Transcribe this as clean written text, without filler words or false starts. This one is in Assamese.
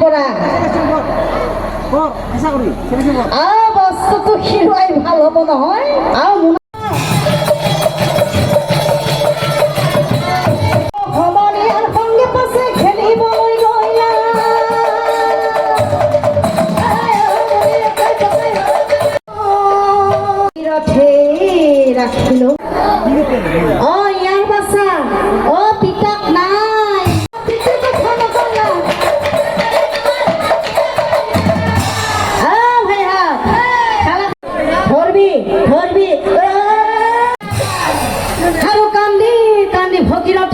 পৰা বস্তুটো খিৰুৱাই ভাল হ'ব নহয় আৰু সমনীয়াৰ সংগে পাছে খেলিবলৈ গ'লা ৰাখিলো ইয়াৰ বাছা পিতাক নাই ধৰবি আৰু কান্দি কান্দি ভগীৰথ